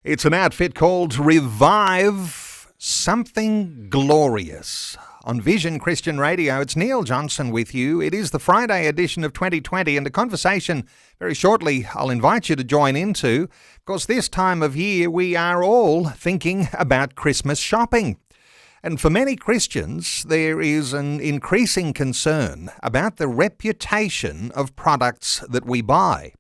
It's an outfit called Revive Something Glorious. On Vision Christian Radio, it's Neil Johnson with you. It is the Friday edition of 2020, and a conversation very shortly I'll invite you to join into, because this time of year we are all thinking about Christmas shopping. And for many Christians, there is an increasing concern about the reputation of products that we buy.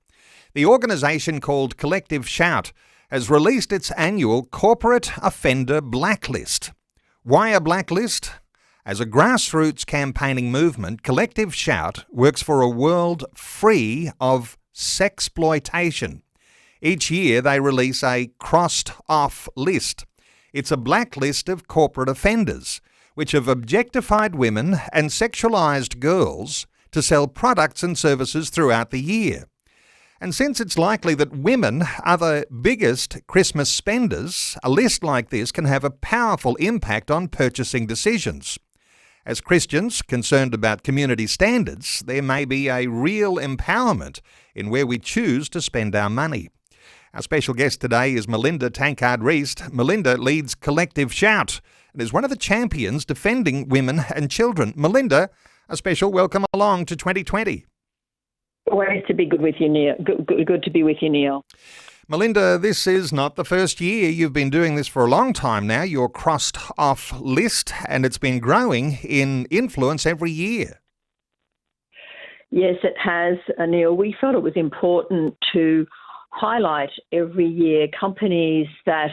The organisation called Collective Shout has released its annual Corporate Offender Blacklist. Why a blacklist? As a grassroots campaigning movement, Collective Shout works for a world free of sexploitation. Each year they release a crossed-off list. It's a blacklist of corporate offenders, which have objectified women and sexualised girls to sell products and services throughout the year. And since it's likely that women are the biggest Christmas spenders, a list like this can have a powerful impact on purchasing decisions. As Christians concerned about community standards, there may be a real empowerment in where we choose to spend our money. Our special guest today is Melinda Tankard Reist. Melinda leads Collective Shout and is one of the champions defending women and children. Melinda, a special welcome along to 2020. Always to be good with you, Neil. Good to be with you, Neil. Melinda, this is not the first year. You've been doing this for a long time now, your crossed-off list, and it's been growing in influence every year. Yes, it has, Neil. We felt it was important to highlight every year companies that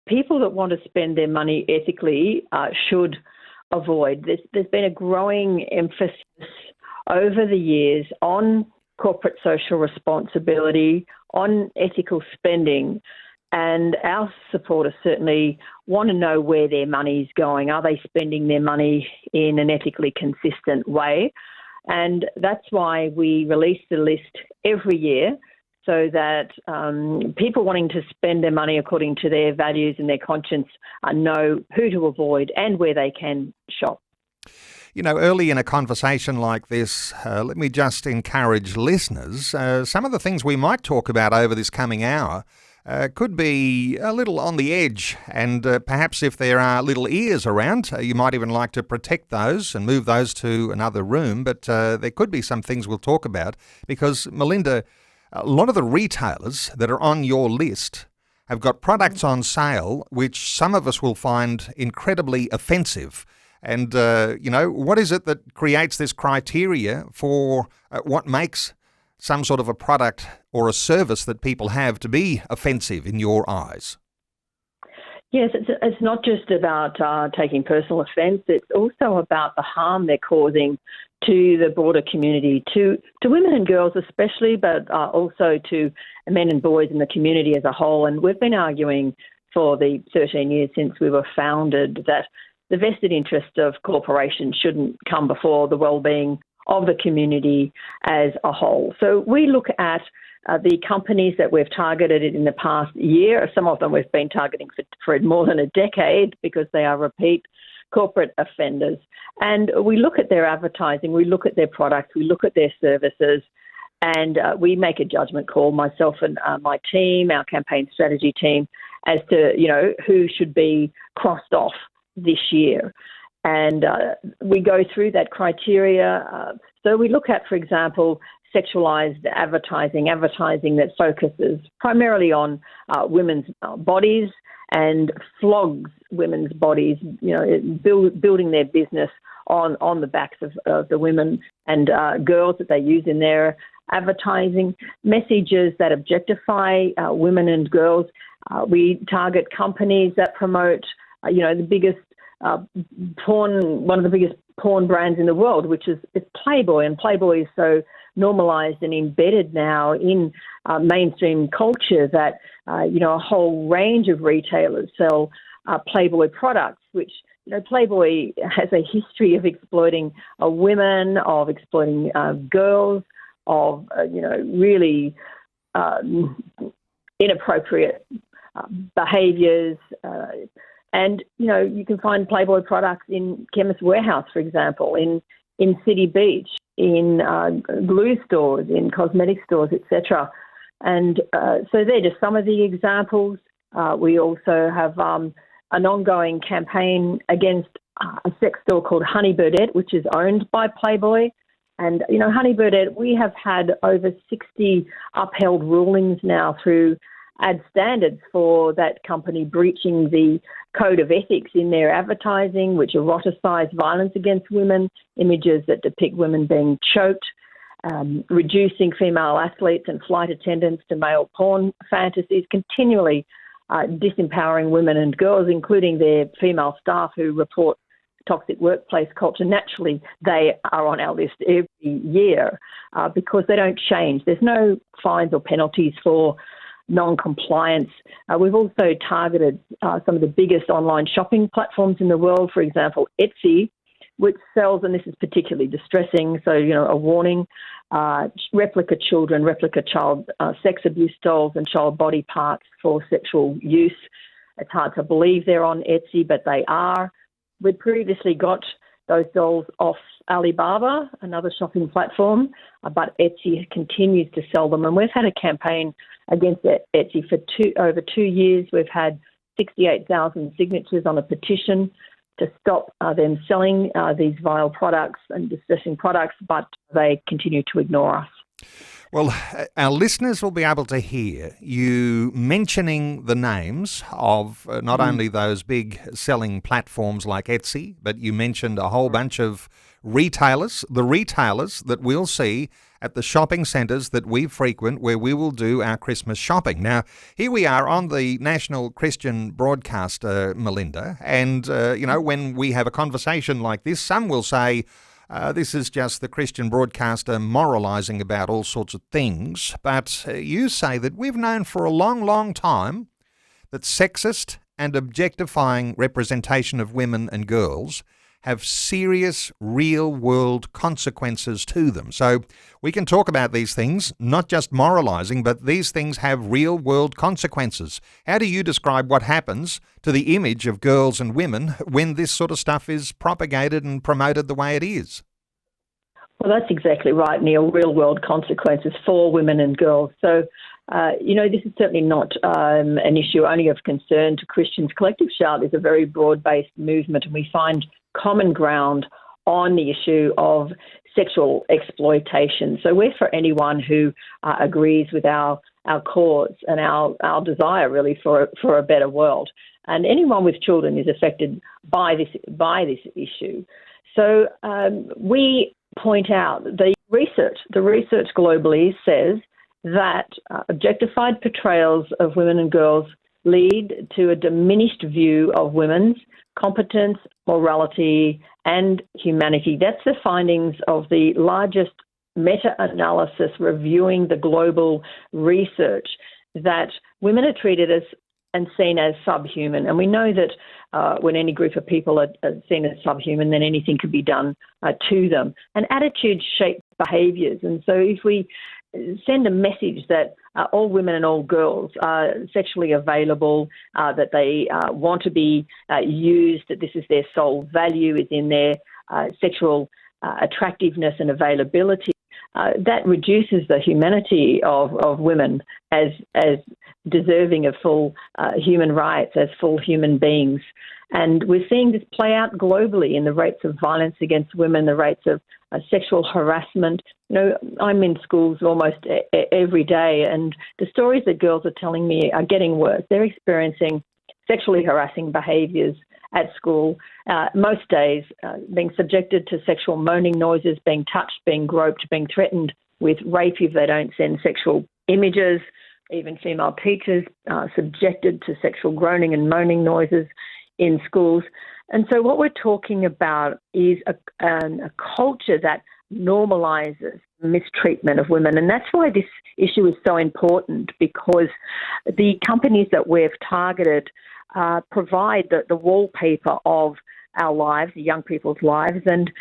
people that want to spend their money ethically should avoid. There's been a growing emphasis over the years on corporate social responsibility, on ethical spending, and our supporters certainly want to know where their money's going. Are they spending their money in an ethically consistent way? And that's why we release the list every year, so that people wanting to spend their money according to their values and their conscience know who to avoid and where they can shop. You know, early in a conversation like this, let me just encourage listeners. Some of the things we might talk about over this coming hour could be a little on the edge, and perhaps if there are little ears around, you might even like to protect those and move those to another room. But there could be some things we'll talk about because, Melinda, a lot of the retailers that are on your list have got products on sale which some of us will find incredibly offensive. And, what is it that creates this criteria for what makes some sort of a product or a service that people have to be offensive in your eyes? Yes, it's not just about taking personal offence. It's also about the harm they're causing to the broader community, to women and girls especially, but also to men and boys in the community as a whole. And we've been arguing for the 13 years since we were founded that the vested interest of corporations shouldn't come before the well-being of the community as a whole. So we look at the companies that we've targeted in the past year. Some of them we've been targeting for more than a decade because they are repeat corporate offenders. And we look at their advertising, we look at their products, we look at their services, and we make a judgment call, myself and my team, our campaign strategy team, as to, who should be crossed off this year. And we go through that criteria. So we look at, for example, sexualised advertising that focuses primarily on women's bodies and flogs women's bodies, building their business on the backs of the women and girls that they use in their advertising. Messages that objectify women and girls. We target companies that promote the biggest one of the biggest porn brands in the world, which is Playboy. And Playboy is so normalised and embedded now in mainstream culture that, a whole range of retailers sell Playboy products, which, Playboy has a history of exploiting women, of exploiting girls, of, really inappropriate behaviours. And, you can find Playboy products in Chemist Warehouse, for example, in City Beach, in glue stores, in cosmetic stores, etc. And so they're just some of the examples. We also have an ongoing campaign against a sex store called Honeybird, which is owned by Playboy. And, Honeybird, we have had over 60 upheld rulings now through ad standards for that company breaching the code of ethics in their advertising, which eroticise violence against women, images that depict women being choked, reducing female athletes and flight attendants to male porn fantasies, continually disempowering women and girls, including their female staff who report toxic workplace culture. Naturally, they are on our list every year because they don't change. There's no fines or penalties for non-compliance. We've also targeted some of the biggest online shopping platforms in the world, for example, Etsy, which sells, and this is particularly distressing, so, a warning, replica children, replica child sex abuse dolls and child body parts for sexual use. It's hard to believe they're on Etsy, but they are. We'd previously got those dolls off Alibaba, another shopping platform, but Etsy continues to sell them. And we've had a campaign against Etsy for over 2 years. We've had 68,000 signatures on a petition to stop them selling these vile products and distressing products, but they continue to ignore us. Well, our listeners will be able to hear you mentioning the names of not only those big selling platforms like Etsy, but you mentioned a whole bunch of retailers, the retailers that we'll see at the shopping centres that we frequent where we will do our Christmas shopping. Now, here we are on the national Christian broadcaster, Melinda, and, when we have a conversation like this, some will say, this is just the Christian broadcaster moralising about all sorts of things. But you say that we've known for a long, long time that sexist and objectifying representation of women and girls have serious real-world consequences to them. So we can talk about these things, not just moralising, but these things have real-world consequences. How do you describe what happens to the image of girls and women when this sort of stuff is propagated and promoted the way it is? Well, that's exactly right, Neil, real-world consequences for women and girls. So, this is certainly not an issue only of concern to Christians. Collective Shout is a very broad-based movement, and we find common ground on the issue of sexual exploitation. So we're for anyone who agrees with our cause and our desire, really, for a better world. And anyone with children is affected by this issue. So we point out the research globally says that objectified portrayals of women and girls lead to a diminished view of women's competence, morality, and humanity. That's the findings of the largest meta-analysis reviewing the global research, that women are treated as and seen as subhuman. And we know that when any group of people are seen as subhuman, then anything can be done to them. And attitudes shape behaviours. And so if we send a message that all women and all girls are sexually available, that they want to be used, that this is their sole value, is in their sexual attractiveness and availability, that reduces the humanity of women as deserving of full human rights, as full human beings. And we're seeing this play out globally in the rates of violence against women, the rates of sexual harassment. I'm in schools almost every day, and the stories that girls are telling me are getting worse. They're experiencing sexually harassing behaviours at school, most days being subjected to sexual moaning noises, being touched, being groped, being threatened with rape if they don't send sexual images. Even female teachers subjected to sexual groaning and moaning noises in schools. And so what we're talking about is a culture that normalises mistreatment of women. And that's why this issue is so important, because the companies that we've targeted provide the wallpaper of our lives, the young people's lives, and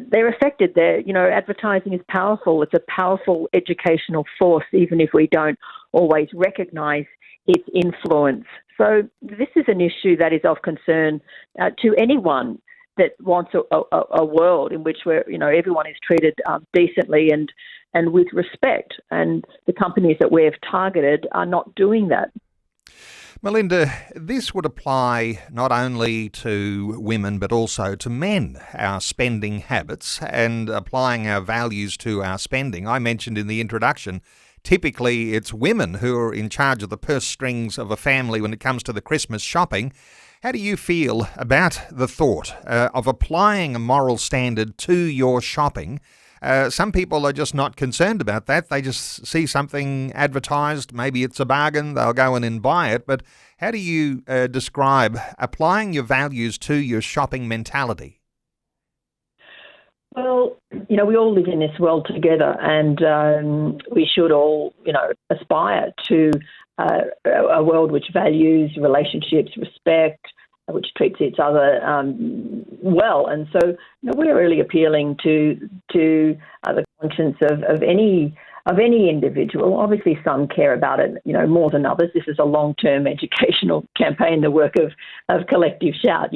they're affected. Advertising is powerful. It's a powerful educational force, even if we don't always recognise its influence. So this is an issue that is of concern to anyone that wants a world in which everyone is treated decently and with respect. And the companies that we've targeted are not doing that. Melinda, this would apply not only to women but also to men, our spending habits and applying our values to our spending. I mentioned in the introduction, typically it's women who are in charge of the purse strings of a family when it comes to the Christmas shopping. How do you feel about the thought of applying a moral standard to your shopping? Some people are just not concerned about that. They just see something advertised, maybe it's a bargain, they'll go in and buy it. But how do you describe applying your values to your shopping mentality? Well, we all live in this world together, and we should all, aspire to a world which values relationships, respect, which treats each other well. And so we're really appealing to the conscience of any individual. Obviously, some care about it, more than others. This is a long-term educational campaign, the work of Collective Shout.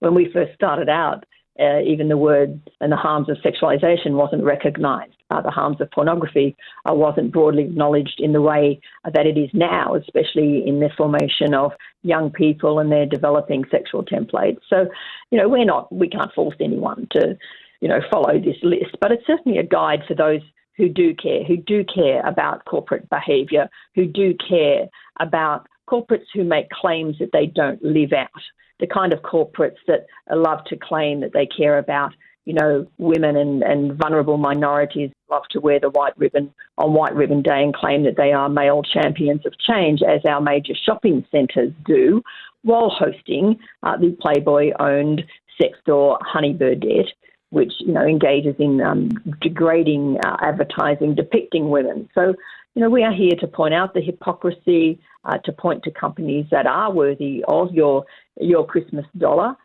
When we first started out, even the word and the harms of sexualisation wasn't recognised. The harms of pornography wasn't broadly acknowledged in the way that it is now, especially in the formation of young people and their developing sexual templates. So, we can't force anyone to, follow this list, but it's certainly a guide for those who do care about corporate behaviour, who do care about corporates who make claims that they don't live out, the kind of corporates that love to claim that they care about, women and vulnerable minorities, love to wear the white ribbon on White Ribbon Day and claim that they are male champions of change, as our major shopping centres do, while hosting the Playboy-owned sex store Honey Birdette, which, engages in degrading advertising depicting women. So, we are here to point out the hypocrisy, to point to companies that are worthy of your Christmas dollar.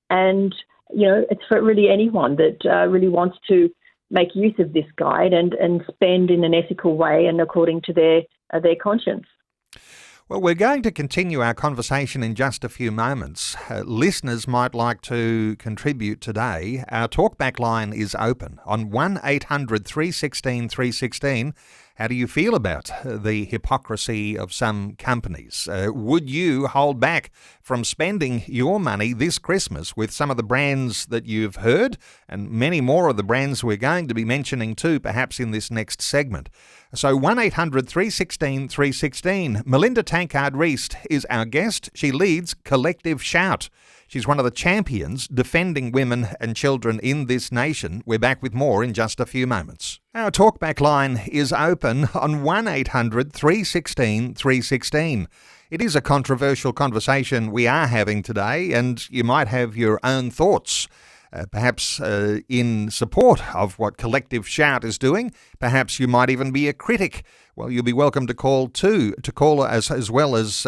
And, it's for really anyone that really wants to make use of this guide and spend in an ethical way and according to their conscience. Well, we're going to continue our conversation in just a few moments. Listeners might like to contribute today. Our talkback line is open on 1800 316 316. How do you feel about the hypocrisy of some companies? Would you hold back from spending your money this Christmas with some of the brands that you've heard, and many more of the brands we're going to be mentioning too, perhaps in this next segment? So 1800 316 316. Melinda Tankard Reist is our guest. She leads Collective Shout. She's one of the champions defending women and children in this nation. We're back with more in just a few moments. Our talkback line is open on 1800 316 316. It is a controversial conversation we are having today, and you might have your own thoughts. Perhaps in support of what Collective Shout is doing. Perhaps you might even be a critic. Well, you'll be welcome to call too, to call as well as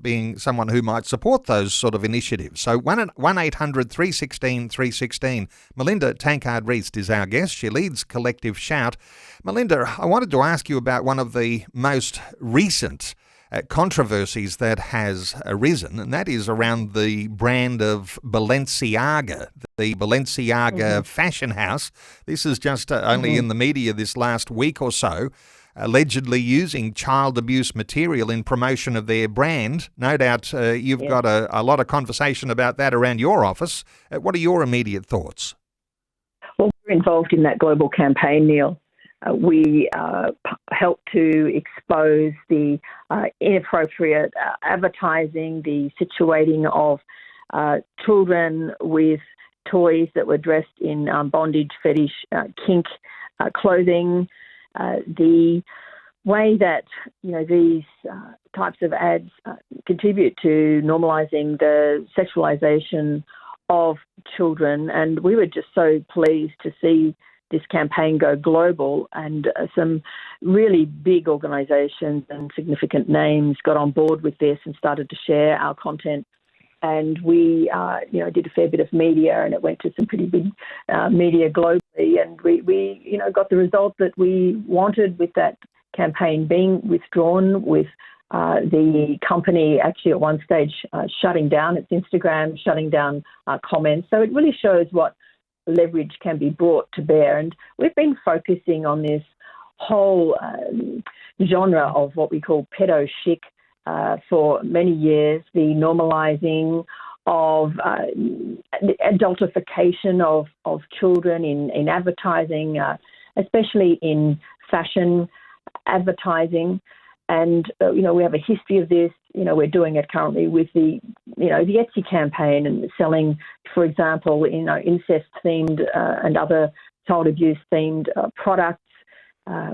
being someone who might support those sort of initiatives. So 1800 316 316. Melinda Tankard Reist is our guest. She leads Collective Shout. Melinda, I wanted to ask you about one of the most recent controversies that has arisen, and that is around the brand of Balenciaga, the Balenciaga fashion house. This is just only in the media this last week or so, allegedly using child abuse material in promotion of their brand. No doubt you've got a lot of conversation about that around your office. What are your immediate thoughts? Well, we're involved in that global campaign, Neil. We help to expose the inappropriate advertising, the situating of children with toys that were dressed in bondage, fetish, kink clothing, the way that these types of ads contribute to normalising the sexualisation of children. And we were just so pleased to see this campaign go global, and some really big organisations and significant names got on board with this and started to share our content. And we, did a fair bit of media, and it went to some pretty big media globally. And we got the result that we wanted with that campaign being withdrawn, with the company actually at one stage shutting down its Instagram, shutting down comments. So it really shows what leverage can be brought to bear. And we've been focusing on this whole genre of what we call pedo chic for many years the normalising of the adultification of children in advertising, especially in fashion advertising. And, we have a history of this. We're doing it currently with the Etsy campaign and selling, for example, incest-themed and other child abuse-themed products.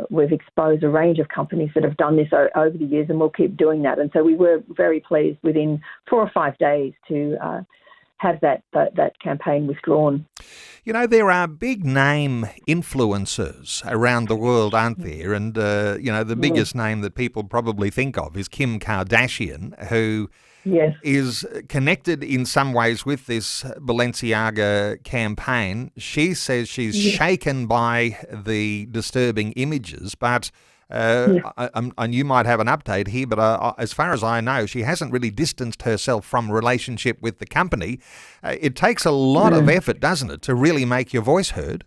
We've exposed a range of companies that have done this over the years, and we'll keep doing that. And so we were very pleased within 4 or 5 days to have that campaign withdrawn. There are big name influencers around the world, aren't there? And, the biggest name that people probably think of is Kim Kardashian, who is connected in some ways with this Balenciaga campaign. She says she's shaken by the disturbing images, but and you might have an update here, but as far as I know, she hasn't really distanced herself from relationship with the company. It takes a lot of effort, doesn't it, to really make your voice heard?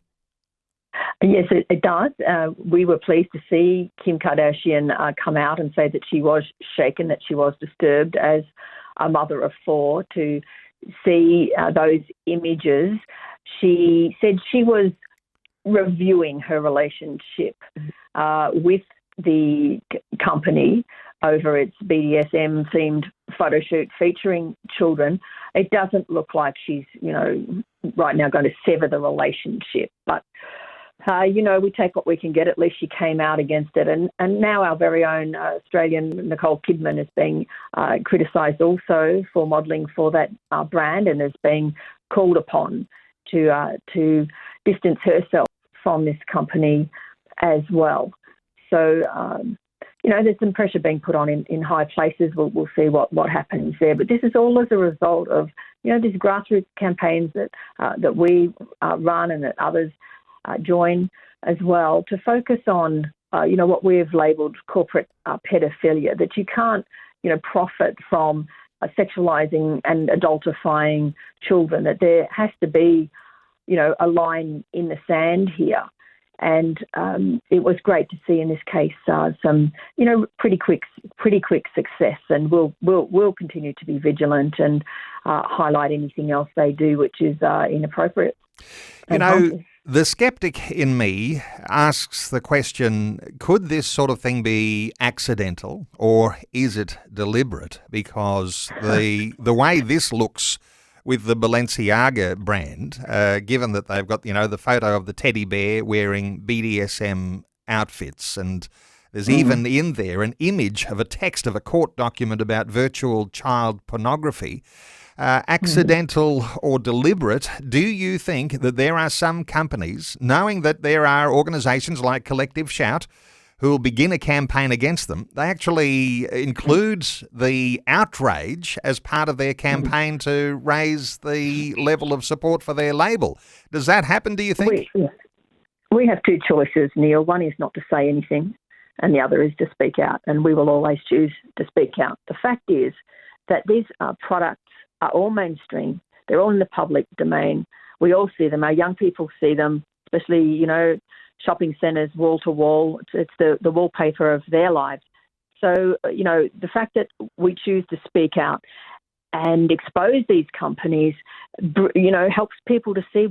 Yes, it does. We were pleased to see Kim Kardashian come out and say that she was shaken, that she was disturbed as a mother of 4 to see those images. She said she was reviewing her relationship with the company over its BDSM-themed photo shoot featuring children. It doesn't look like she's, right now going to sever the relationship. But, we take what we can get. At least she came out against it. And now our very own Australian Nicole Kidman is being criticised also for modelling for that brand and is being called upon to distance herself from this company as well. So, there's some pressure being put on in high places. We'll see what happens there. But this is all as a result of, these grassroots campaigns that we run and that others join as well to focus on, what we've labelled corporate pedophilia, that you can't, profit from sexualising and adultifying children, that there has to be, a line in the sand here. And it was great to see in this case some, pretty quick success. And we'll continue to be vigilant and highlight anything else they do which is inappropriate. The skeptic in me asks the question, could this sort of thing be accidental or is it deliberate? Because the way this looks with the Balenciaga brand, given that they've got, the photo of the teddy bear wearing BDSM outfits, and there's even in there an image of a text of a court document about virtual child pornography. Accidental or deliberate, do you think that there are some companies, knowing that there are organisations like Collective Shout who will begin a campaign against them, they actually include the outrage as part of their campaign to raise the level of support for their label? Does that happen, do you think? We have 2 choices, Neil. One is not to say anything and the other is to speak out, and we will always choose to speak out. The fact is that these products are all mainstream. They're all in the public domain. We all see them. Our young people see them, especially, shopping centres, wall to wall. It's the wallpaper of their lives. So, the fact that we choose to speak out and expose these companies, helps people to see,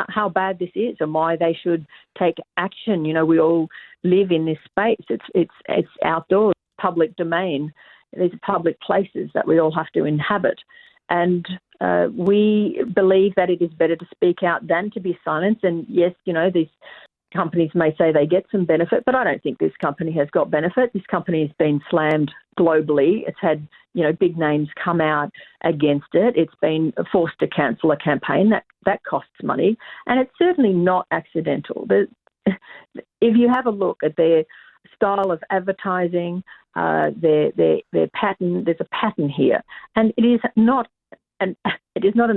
how bad this is and why they should take action. We all live in this space. It's outdoors, public domain. These are public places that we all have to inhabit. And we believe that it is better to speak out than to be silenced. And yes, these companies may say they get some benefit, but I don't think this company has got benefit. This company has been slammed globally. It's had, big names come out against it. It's been forced to cancel a campaign. That costs money. And it's certainly not accidental. If you have a look at their style of advertising, their pattern, there's a pattern here. And it is not an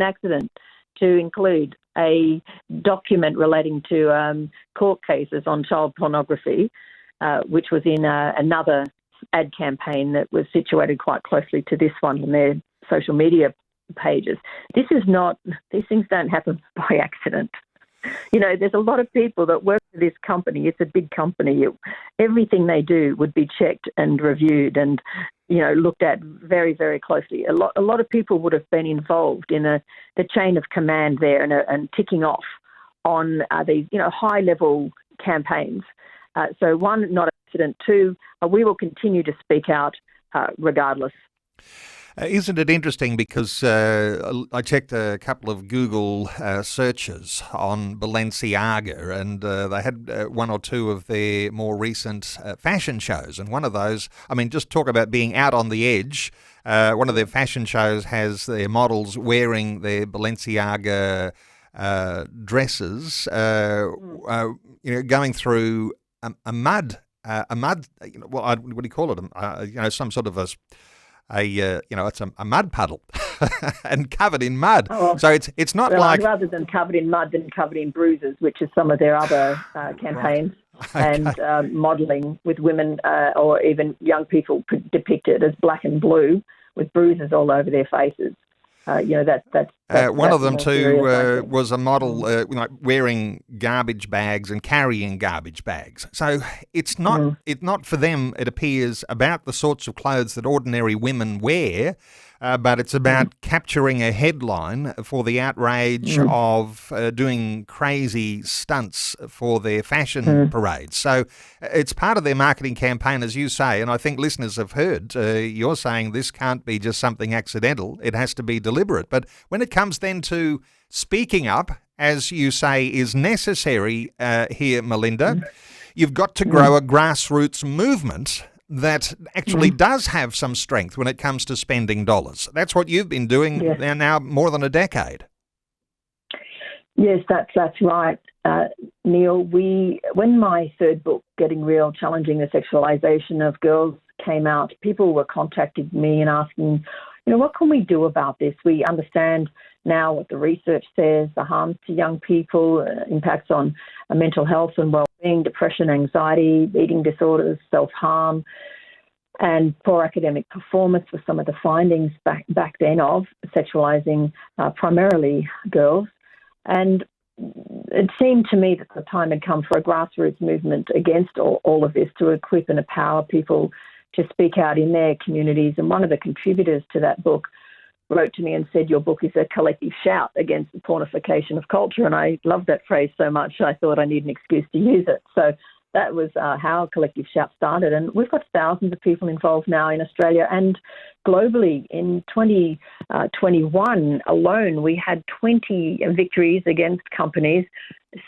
accident to include a document relating to court cases on child pornography, which was in another ad campaign that was situated quite closely to this one on their social media pages. These things don't happen by accident. There's a lot of people that work for this company. It's a big company. Everything they do would be checked and reviewed, and looked at very, very closely. A lot of people would have been involved in the chain of command there and ticking off on these, high-level campaigns. So one, not an accident. Two, we will continue to speak out regardless. Isn't it interesting because I checked a couple of Google searches on Balenciaga, and they had one or two of their more recent fashion shows. And one of those, just talk about being out on the edge. One of their fashion shows has their models wearing their Balenciaga dresses, going through a mud. What do you call it? Some sort of it's a mud puddle and covered in mud. Oh, so it's not like... Rather than covered in mud, than covered in bruises, which is some of their other campaigns. Right. Okay. And modelling with women or even young people depicted as black and blue with bruises all over their faces. That's one of them too was a model wearing garbage bags and carrying garbage bags. So it's not for them, it appears, about the sorts of clothes that ordinary women wear, but it's about capturing a headline for the outrage of doing crazy stunts for their fashion parades. So it's part of their marketing campaign, as you say, and I think listeners have heard you're saying this can't be just something accidental. It has to be deliberate. But when it comes then to speaking up, as you say, is necessary here, Melinda, you've got to grow a grassroots movement that actually does have some strength when it comes to spending dollars. That's what you've been doing now more than a decade. Yes, that's right, Neil. When my third book, Getting Real, Challenging the Sexualisation of Girls, came out, people were contacting me and asking, what can we do about this? We understand now what the research says, the harms to young people, impacts on mental health and well-being, depression, anxiety, eating disorders, self-harm, and poor academic performance were some of the findings back then of sexualising primarily girls. And it seemed to me that the time had come for a grassroots movement against all of this, to equip and empower people to speak out in their communities. And one of the contributors to that book wrote to me and said, your book is a collective shout against the pornification of culture. And I love that phrase so much, I thought I need an excuse to use it. So that was how Collective Shout started. And we've got thousands of people involved now in Australia and globally. In 2021 alone, we had 20 victories against companies.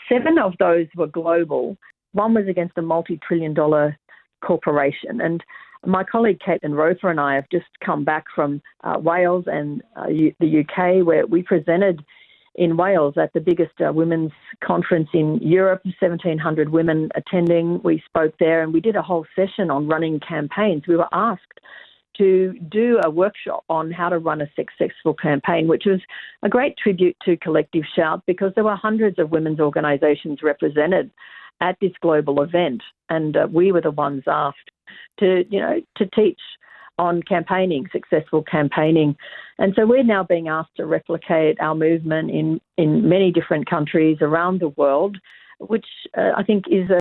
7 of those were global. One was against a multi-trillion-dollar corporation. And my colleague Caitlin Roper and I have just come back from Wales and the UK, where we presented in Wales at the biggest women's conference in Europe, 1,700 women attending. We spoke there and we did a whole session on running campaigns. We were asked to do a workshop on how to run a successful campaign, which was a great tribute to Collective Shout, because there were hundreds of women's organisations represented at this global event, and we were the ones asked to teach on campaigning, successful campaigning. And so we're now being asked to replicate our movement in many different countries around the world, which I think is a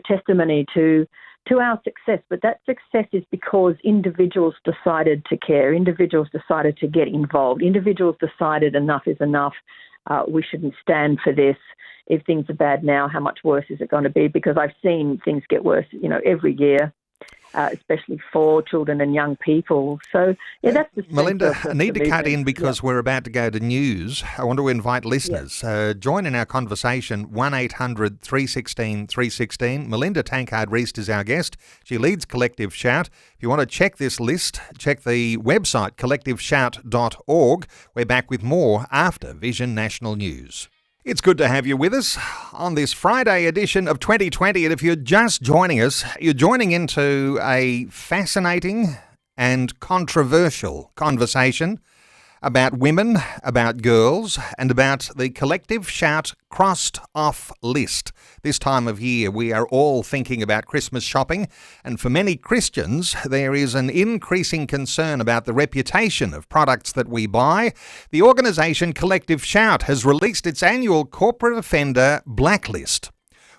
testimony to our success. But that success is because individuals decided to care, individuals decided to get involved, individuals decided enough is enough. We shouldn't stand for this. If things are bad now, how much worse is it going to be? Because I've seen things get worse, every year, especially for children and young people. So, that's the Melinda, I need to cut in because we're about to go to news. I want to invite listeners. Join in our conversation, 1-800-316-316. Melinda Tankard Reist is our guest. She leads Collective Shout. If you want to check this list, check the website, collectiveshout.org. We're back with more after Vision National News. It's good to have you with us on this Friday edition of 2020. And if you're just joining us, you're joining into a fascinating and controversial conversation about women, about girls, and about the Collective Shout crossed off list. This time of year, we are all thinking about Christmas shopping, and for many Christians, there is an increasing concern about the reputation of products that we buy. The organisation Collective Shout has released its annual corporate offender blacklist.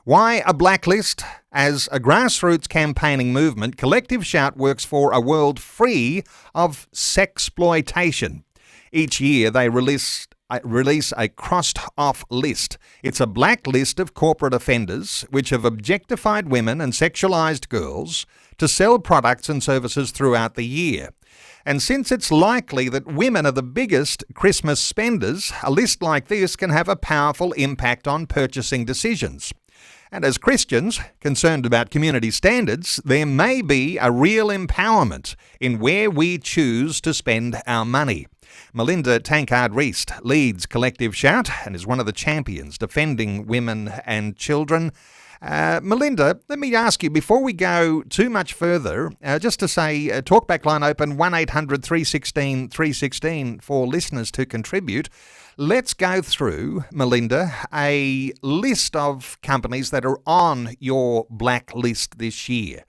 Why a blacklist? As a grassroots campaigning movement, Collective Shout works for a world free of sexploitation. Each year they release a crossed-off list. It's a blacklist of corporate offenders which have objectified women and sexualised girls to sell products and services throughout the year. And since it's likely that women are the biggest Christmas spenders, a list like this can have a powerful impact on purchasing decisions. And as Christians concerned about community standards, there may be a real empowerment in where we choose to spend our money. Melinda Tankard Reist leads Collective Shout and is one of the champions defending women and children. Melinda, let me ask you, before we go too much further, just to say, talkback line open 1-800-316-316 for listeners to contribute. Let's go through, Melinda, a list of companies that are on your blacklist this year.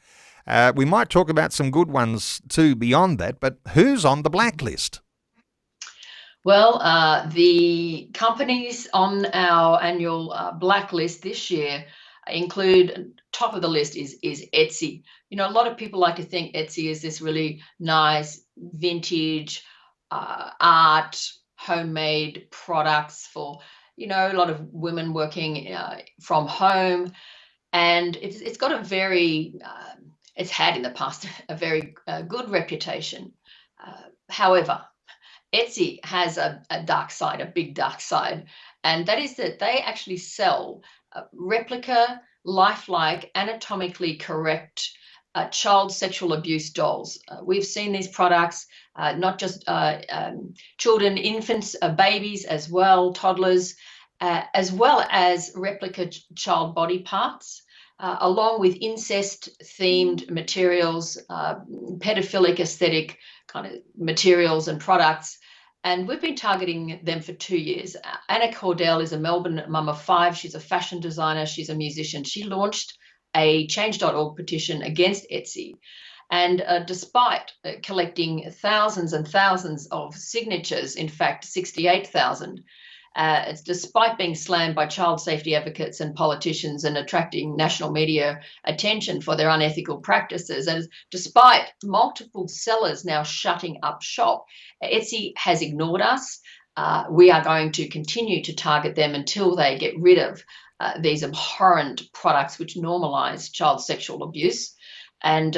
We might talk about some good ones too beyond that, but who's on the blacklist? Well, the companies on our annual blacklist this year include, top of the list is Etsy. You know, a lot of people like to think Etsy is this really nice vintage art, homemade products for, you know, a lot of women working from home. And it's got a very, it's had in the past a very good reputation. However, Etsy has a dark side, a big dark side, and that is that they actually sell replica, lifelike, anatomically correct child sexual abuse dolls. We've seen these products, not just children, infants, babies as well, toddlers, as well as replica child body parts, along with incest-themed materials, pedophilic aesthetic kind of materials and products. And we've been targeting them for 2 years. Anna Cordell is a Melbourne mum of 5. She's a fashion designer. She's a musician. She launched a change.org petition against Etsy. And despite collecting thousands and thousands of signatures, in fact, 68,000, it's despite being slammed by child safety advocates and politicians and attracting national media attention for their unethical practices, and despite multiple sellers now shutting up shop, Etsy has ignored us. We are going to continue to target them until they get rid of these abhorrent products which normalise child sexual abuse, and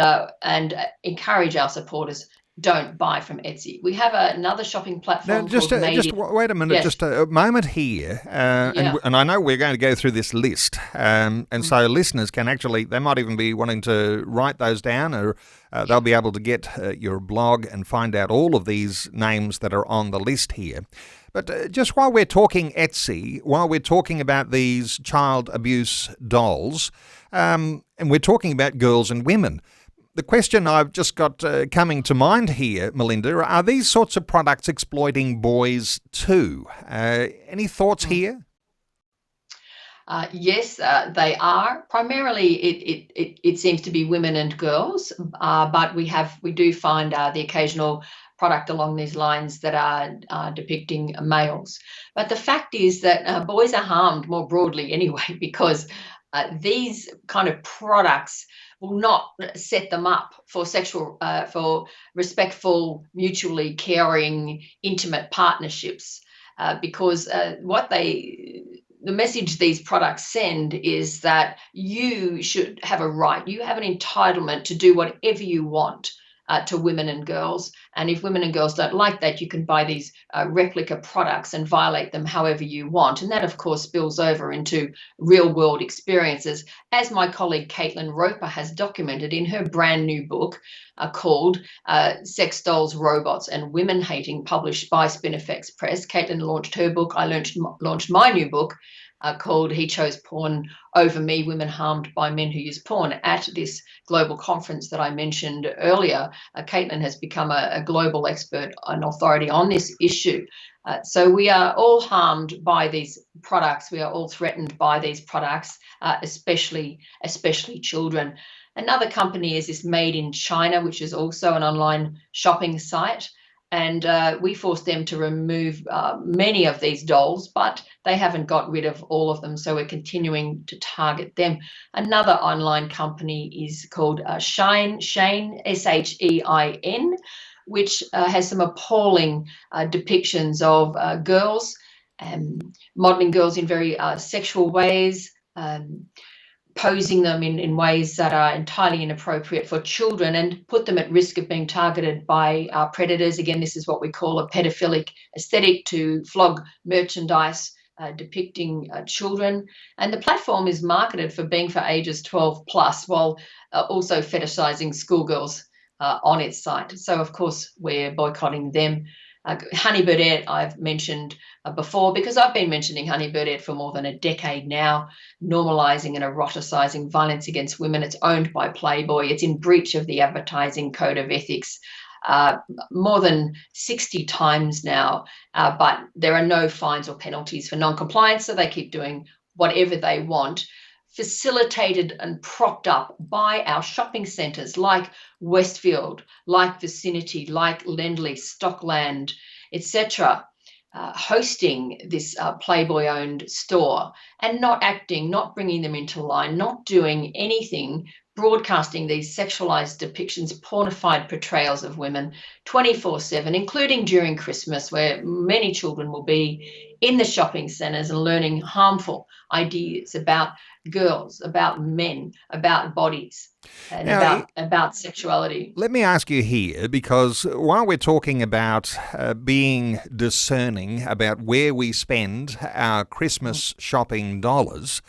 encourage our supporters. Don't buy from Etsy. We have another shopping platform. Now, just wait a minute, yes. Just a moment here, and I know we're going to go through this list, and so listeners can actually, they might even be wanting to write those down, or they'll be able to get your blog and find out all of these names that are on the list here. But just while we're talking Etsy, while we're talking about these child abuse dolls, and we're talking about girls and women, the question I've just got coming to mind here, Melinda, are these sorts of products exploiting boys too? Any thoughts here? Yes, they are. Primarily, it seems to be women and girls, but we do find the occasional product along these lines that are depicting males. But the fact is that boys are harmed more broadly anyway, because these kind of products will not set them up for for respectful, mutually caring, intimate partnerships, because the message these products send is that you should have a right, you have an entitlement to do whatever you want to women and girls. And if women and girls don't like that, you can buy these replica products and violate them however you want. And that, of course, spills over into real world experiences, as my colleague Caitlin Roper has documented in her brand new book called Sex Dolls, Robots and Women Hating, published by Spinifex Press. Caitlin launched her book. I launched my new book called He Chose Porn Over Me, Women Harmed by Men Who Use Porn, at this global conference that I mentioned earlier. Caitlin has become a global expert and authority on this issue. So we are all harmed by these products. We are all threatened by these products, especially children. Another company is this Made in China, which is also an online shopping site. And we forced them to remove many of these dolls, but they haven't got rid of all of them. So we're continuing to target them. Another online company is called Shein, Shein, which has some appalling depictions of girls, modeling girls in very sexual ways, posing them in ways that are entirely inappropriate for children and put them at risk of being targeted by predators. Again, this is what we call a pedophilic aesthetic, to flog merchandise depicting children. And the platform is marketed for being for ages 12 plus, while also fetishizing schoolgirls on its site. So, of course, we're boycotting them. Honey Birdette I've mentioned before, because I've been mentioning Honey Birdette for more than a decade now, normalising and eroticising violence against women. It's owned by Playboy. It's in breach of the advertising code of ethics more than 60 times now, but there are no fines or penalties for non-compliance, so they keep doing whatever they want, facilitated and propped up by our shopping centres like Westfield, like Vicinity, like Lend-Lease, Stockland, etc., hosting this Playboy-owned store and not acting, not bringing them into line, not doing anything, broadcasting these sexualised depictions, pornified portrayals of women 24/7, including during Christmas, where many children will be in the shopping centres and learning harmful ideas about girls, about men, about bodies, and Now, about sexuality. Let me ask you here, because while we're talking about being discerning about where we spend our Christmas shopping dollars,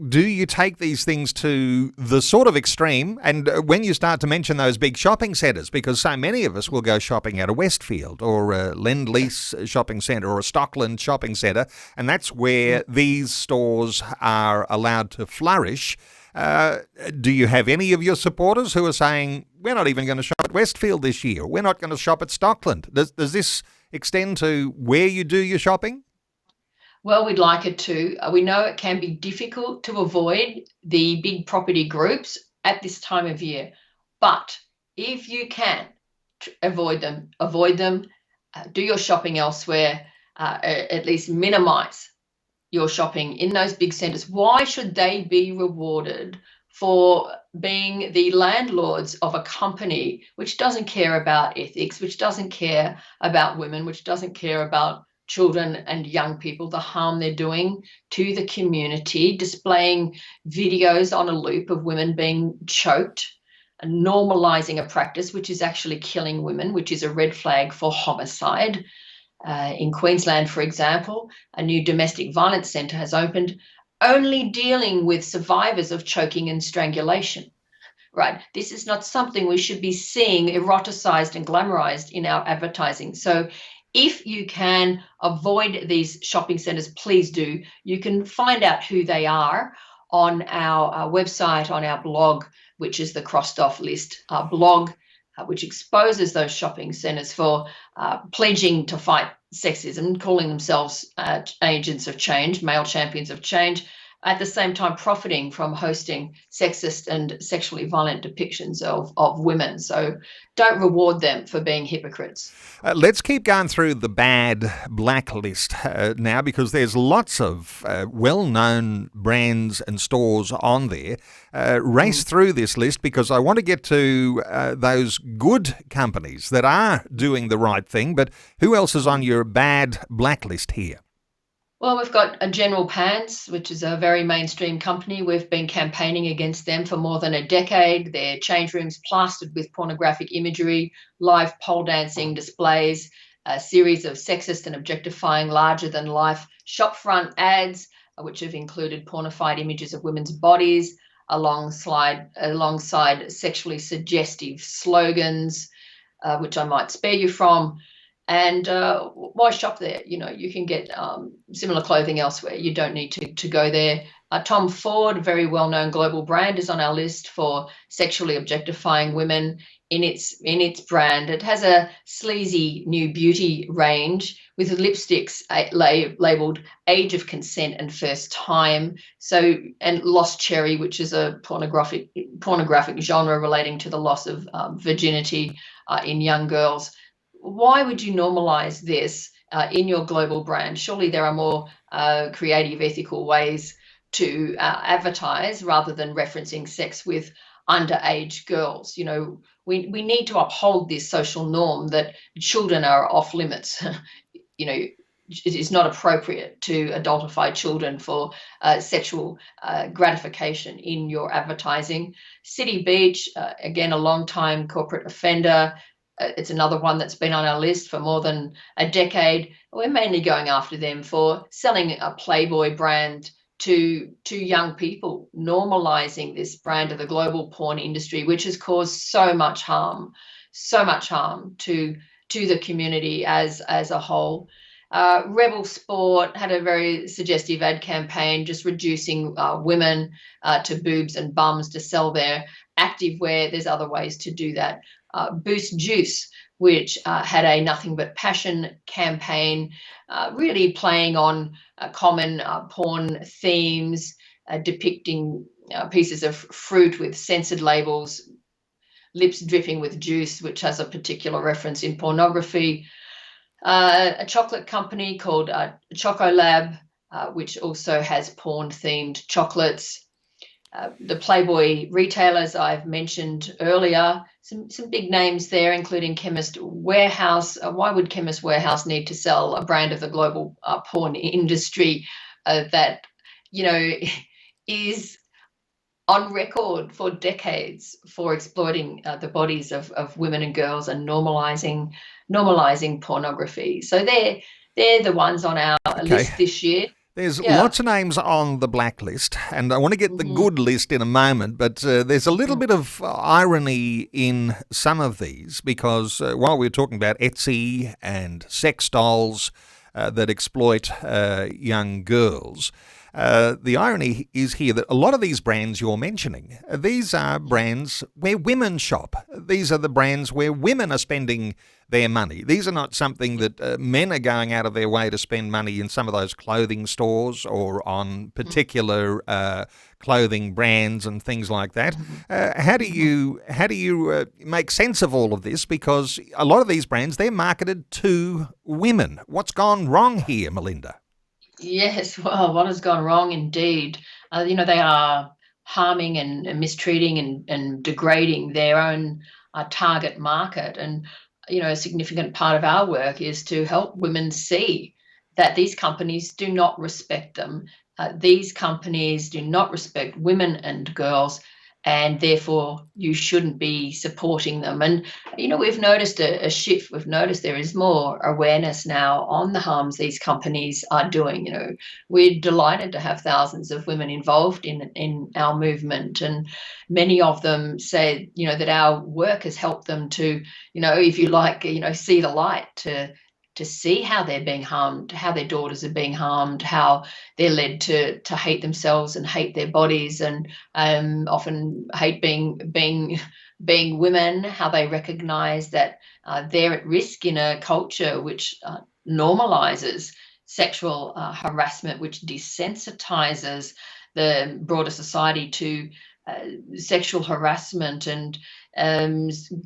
do you take these things to the sort of extreme? And when you start to mention those big shopping centres, because so many of us will go shopping at a Westfield or a Lend-Lease shopping centre or a Stockland shopping centre, and that's where these stores are allowed to flourish. Do you have any of your supporters who are saying, we're not even going to shop at Westfield this year, we're not going to shop at Stockland? Does this extend to where you do your shopping? Well, we'd like it to. We know it can be difficult to avoid the big property groups at this time of year. But if you can avoid them, do your shopping elsewhere, at least minimise your shopping in those big centres. Why should they be rewarded for being the landlords of a company which doesn't care about ethics, which doesn't care about women, which doesn't care about children and young people, the harm they're doing to the community, displaying videos on a loop of women being choked and normalising a practice which is actually killing women, which is a red flag for homicide. In Queensland, for example, a new domestic violence centre has opened only dealing with survivors of choking and strangulation. Right. This is not something we should be seeing eroticised and glamorised in our advertising. So if you can avoid these shopping centres, please do. You can find out who they are on our website, on our blog, which is the Crossed Off List blog, which exposes those shopping centres for pledging to fight sexism, calling themselves agents of change, male champions of change, at the same time profiting from hosting sexist and sexually violent depictions of women. So don't reward them for being hypocrites. Let's keep going through the bad blacklist now, because there's lots of well-known brands and stores on there. Race through this list, because I want to get to those good companies that are doing the right thing. But who else is on your bad blacklist here? Well, we've got a General Pants, which is a very mainstream company. We've been campaigning against them for more than a decade. Their change rooms plastered with pornographic imagery, live pole dancing displays, a series of sexist and objectifying larger-than-life shopfront ads, which have included pornified images of women's bodies alongside sexually suggestive slogans, which I might spare you from. And why shop there? You know, you can get similar clothing elsewhere. You don't need to go there. Tom Ford, a very well-known global brand, is on our list for sexually objectifying women in its brand. It has a sleazy new beauty range with lipsticks labelled age of consent and first time. So, and Lost Cherry, which is a pornographic genre relating to the loss of virginity in young girls. why would you normalize this in your global brand? Surely there are more creative, ethical ways to advertise rather than referencing sex with underage girls. We need to uphold this social norm that children are off limits. It is not appropriate to adultify children for sexual gratification in your advertising. City Beach, again, a long-time corporate offender. It's another one that's been on our list for more than a decade. We're mainly going after them for selling a Playboy brand to young people, normalizing this brand of the global porn industry, which has caused so much harm to the community as a whole. Rebel Sport had a very suggestive ad campaign, just reducing women to boobs and bums to sell their activewear. There's other ways to do that. Boost Juice, which had a nothing but passion campaign, really playing on common porn themes, depicting pieces of fruit with censored labels, lips dripping with juice, which has a particular reference in pornography. A chocolate company called Chocolab, which also has porn-themed chocolates. The Playboy retailers I've mentioned earlier, some big names there, including Chemist Warehouse. Why would Chemist Warehouse need to sell a brand of the global porn industry that, is on record for decades for exploiting the bodies of women and girls and normalizing pornography? So they're the ones on our list this year. There's lots of names on the blacklist, and I want to get the good list in a moment, but there's a little bit of irony in some of these, because while we're talking about Etsy and sex dolls that exploit young girls, the irony is here that a lot of these brands you're mentioning, these are brands where women shop. These are the brands where women are spending their money. These are not something that men are going out of their way to spend money in some of those clothing stores or on particular clothing brands and things like that. How do you make sense of all of this? Because a lot of these brands, they're marketed to women. What's gone wrong here, Melinda? Yes, well, what has gone wrong indeed? They are harming and mistreating and degrading their own target market. And, a significant part of our work is to help women see that these companies do not respect them. These companies do not respect women and girls, and therefore you shouldn't be supporting them. And, we've noticed a shift. We've noticed there is more awareness now on the harms these companies are doing. We're delighted to have thousands of women involved in our movement, and many of them say, that our work has helped them to, if you like, see the light, to see how they're being harmed, how their daughters are being harmed, how they're led to hate themselves and hate their bodies, and often hate being women, how they recognize that they're at risk in a culture which normalizes sexual harassment, which desensitizes the broader society to sexual harassment and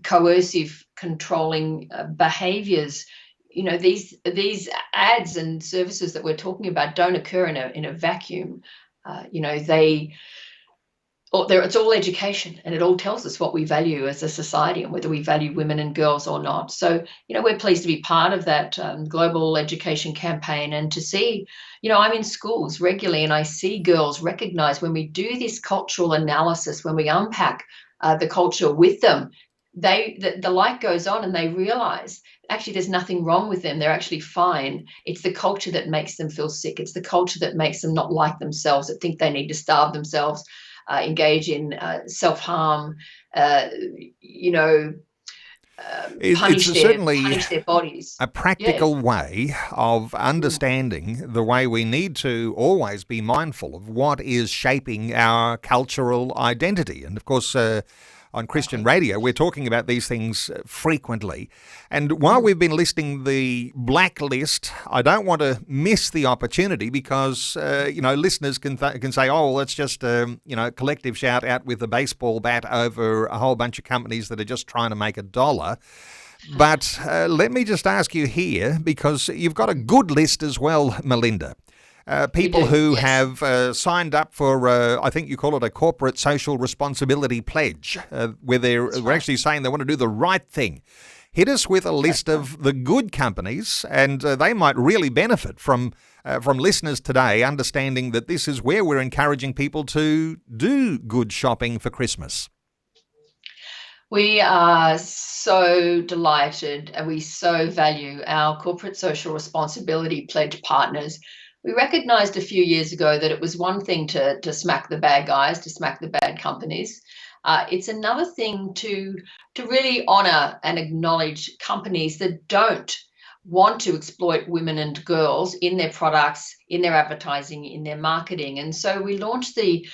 coercive, controlling behaviors. These ads and services that we're talking about don't occur in a vacuum. It's all education, and it all tells us what we value as a society and whether we value women and girls or not. So, we're pleased to be part of that global education campaign, and to see, I'm in schools regularly and I see girls recognize when we do this cultural analysis, when we unpack the culture with them, the light goes on and they realize actually there's nothing wrong with them. They're actually fine. It's the culture that makes them feel sick. It's the culture that makes them not like themselves, that think they need to starve themselves, engage in self-harm, punish their bodies. A practical way of understanding the way we need to always be mindful of what is shaping our cultural identity. And of course, on Christian radio, we're talking about these things frequently. And while we've been listing the blacklist, I don't want to miss the opportunity because, listeners can say, oh, well, let's just, collective shout out with a baseball bat over a whole bunch of companies that are just trying to make $1. But let me just ask you here, because you've got a good list as well, Melinda. People who yes. have signed up for, I think you call it a corporate social responsibility pledge, where we're actually saying they want to do the right thing. Hit us with a list of the good companies, and they might really benefit from listeners today understanding that this is where we're encouraging people to do good shopping for Christmas. We are so delighted and we so value our corporate social responsibility pledge partners. We recognised a few years ago that it was one thing to smack the bad guys, to smack the bad companies. It's another thing to really honour and acknowledge companies that don't want to exploit women and girls in their products, in their advertising, in their marketing. And so we launched the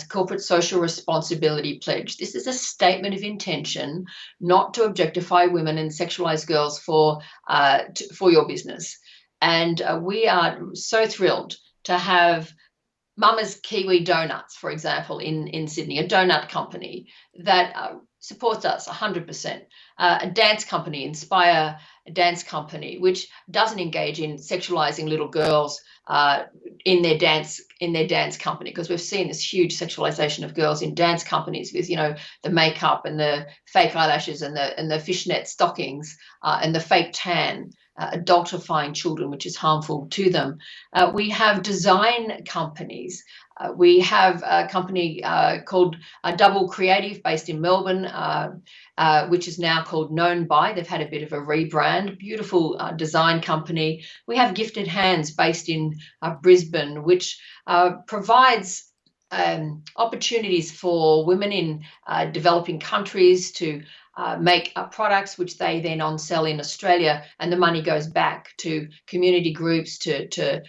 Corporate Social Responsibility Pledge. This is a statement of intention not to objectify women and sexualise girls for your business. And we are so thrilled to have Mama's Kiwi Donuts, for example, in Sydney, a donut company that supports us 100%. A dance company, Inspire Dance Company, which doesn't engage in sexualizing little girls in their dance company, because we've seen this huge sexualization of girls in dance companies with, the makeup and the fake eyelashes and the fishnet stockings and the fake tan. Adultifying children, which is harmful to them. We have design companies. We have a company called Double Creative based in Melbourne, which is now called Known By. They've had a bit of a rebrand. Beautiful design company. We have Gifted Hands based in Brisbane, which provides opportunities for women in developing countries to make products which they then on-sell in Australia, and the money goes back to community groups, to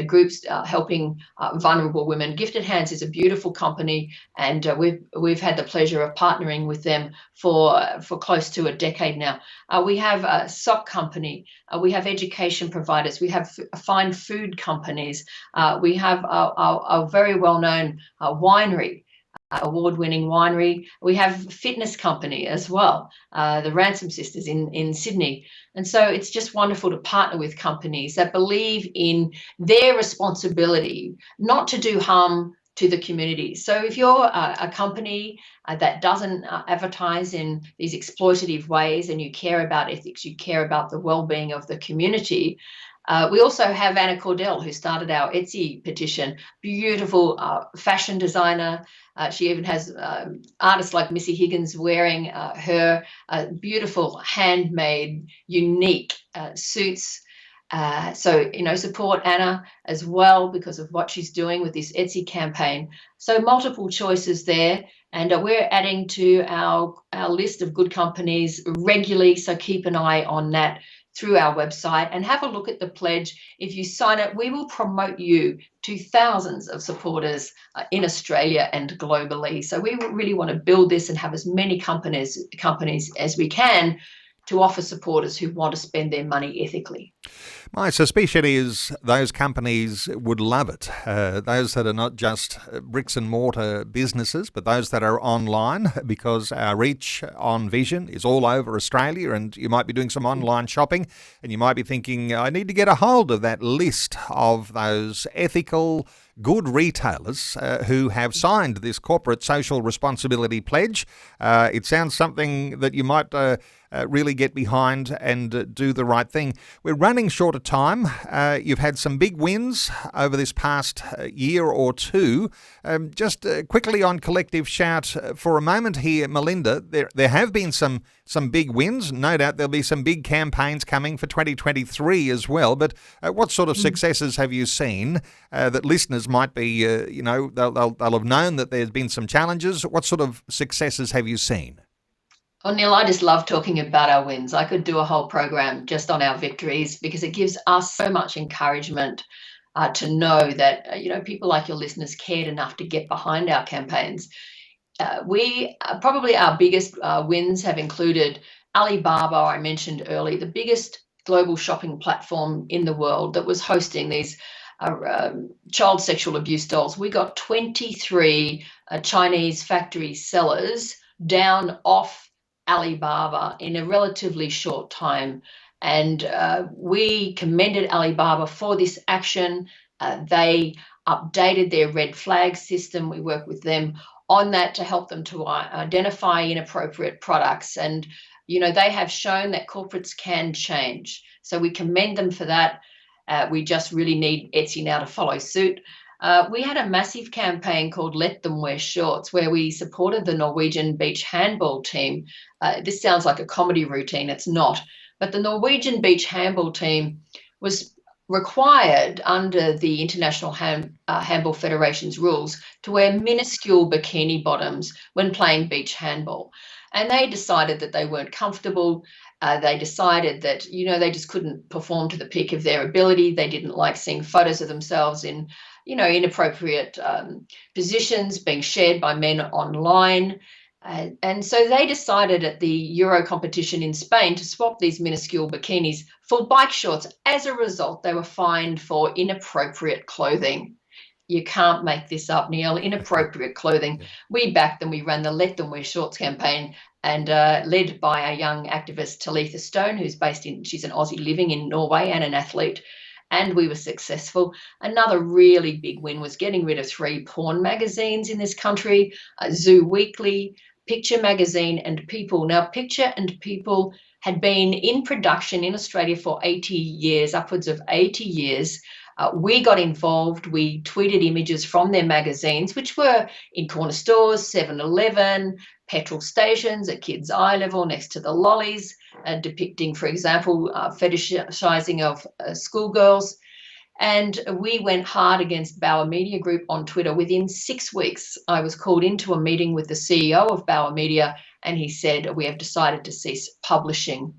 groups helping vulnerable women. Gifted Hands is a beautiful company, and we've had the pleasure of partnering with them for close to a decade now. We have a sock company. We have education providers. We have fine food companies. We have a very well-known winery, award-winning winery. We have fitness company as well, the Ransom Sisters in Sydney. And so it's just wonderful to partner with companies that believe in their responsibility not to do harm to the community. So if you're a company that doesn't advertise in these exploitative ways, and you care about ethics, you care about the well-being of the community. We also have Anna Cordell, who started our Etsy petition, beautiful fashion designer. She even has artists like Missy Higgins wearing her beautiful handmade, unique suits. So, support Anna as well because of what she's doing with this Etsy campaign. So multiple choices there. And we're adding to our list of good companies regularly. So keep an eye on that through our website and have a look at the pledge. If you sign it, we will promote you to thousands of supporters in Australia and globally. So we really want to build this and have as many companies as we can to offer supporters who want to spend their money ethically. My suspicion is those companies would love it. Those that are not just bricks and mortar businesses, but those that are online, because our reach on Vision is all over Australia, and you might be doing some online shopping and you might be thinking, I need to get a hold of that list of those ethical, good retailers who have signed this corporate social responsibility pledge. It sounds something that you might really get behind and do the right thing. We're running short of time. You've had some big wins over this past year or two. Just quickly on Collective Shout for a moment here, Melinda, there have been some big wins. No doubt there'll be some big campaigns coming for 2023 as well. But what sort of successes have you seen that listeners might be, they'll have known that there's been some challenges? What sort of successes have you seen? Oh, Neil, I just love talking about our wins. I could do a whole program just on our victories because it gives us so much encouragement to know that, people like your listeners cared enough to get behind our campaigns. We probably our biggest wins have included Alibaba, I mentioned earlier, the biggest global shopping platform in the world that was hosting these child sexual abuse dolls. We got 23 Chinese factory sellers down off Alibaba in a relatively short time. And we commended Alibaba for this action. They updated their red flag system. We work with them on that to help them to identify inappropriate products. And, they have shown that corporates can change. So we commend them for that. We just really need Etsy now to follow suit. We had a massive campaign called Let Them Wear Shorts, where we supported the Norwegian beach handball team. This sounds like a comedy routine. It's not. But the Norwegian beach handball team was required under the International Handball Federation's rules to wear minuscule bikini bottoms when playing beach handball. And they decided that they weren't comfortable. They decided that, they just couldn't perform to the peak of their ability. They didn't like seeing photos of themselves in, inappropriate positions being shared by men online. And so they decided at the Euro competition in Spain to swap these minuscule bikinis for bike shorts. As a result, they were fined for inappropriate clothing. You can't make this up, Neil. Inappropriate clothing. Yeah. We backed them. We ran the Let Them Wear Shorts campaign, and led by a young activist, Talitha Stone, she's an Aussie living in Norway and an athlete. And we were successful. Another really big win was getting rid of 3 porn magazines in this country, Zoo Weekly, Picture Magazine, and People. Now, Picture and People had been in production in Australia for 80 years, upwards of 80 years. We got involved. We tweeted images from their magazines, which were in corner stores, 7-Eleven, petrol stations, at kids' eye level next to the lollies, depicting, for example, fetishizing of schoolgirls. And we went hard against Bauer Media Group on Twitter. Within 6 weeks, I was called into a meeting with the CEO of Bauer Media, and he said, we have decided to cease publishing.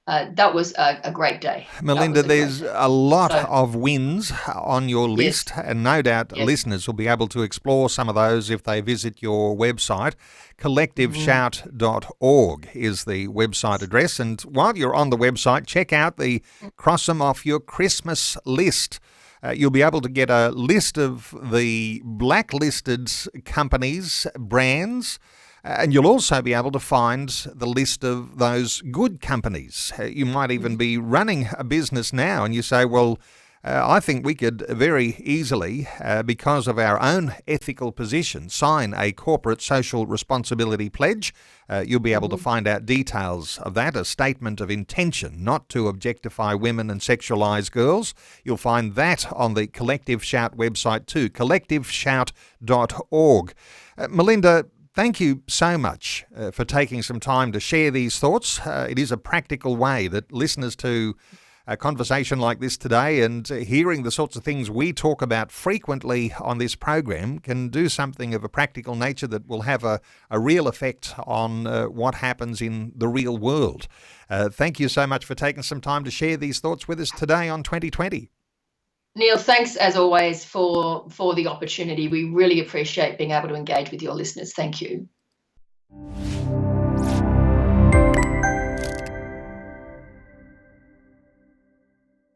That was a great day. Melinda, there's a lot of wins on your list, yes. And no doubt listeners will be able to explore some of those if they visit your website. Collectiveshout.org is the website address. And while you're on the website, check out the Cross 'em Off Your Christmas list. You'll be able to get a list of the blacklisted companies, brands, and you'll also be able to find the list of those good companies. You might even be running a business now and you say, well, I think we could very easily, because of our own ethical position, sign a corporate social responsibility pledge. You'll be able to find out details of that, a statement of intention not to objectify women and sexualise girls. You'll find that on the Collective Shout website too, collectiveshout.org. Melinda, thank you so much for taking some time to share these thoughts. It is a practical way that listeners to a conversation like this today and hearing the sorts of things we talk about frequently on this program can do something of a practical nature that will have a real effect on what happens in the real world. Thank you so much for taking some time to share these thoughts with us today on 2020. Neil, thanks as always for the opportunity. We really appreciate being able to engage with your listeners. Thank you.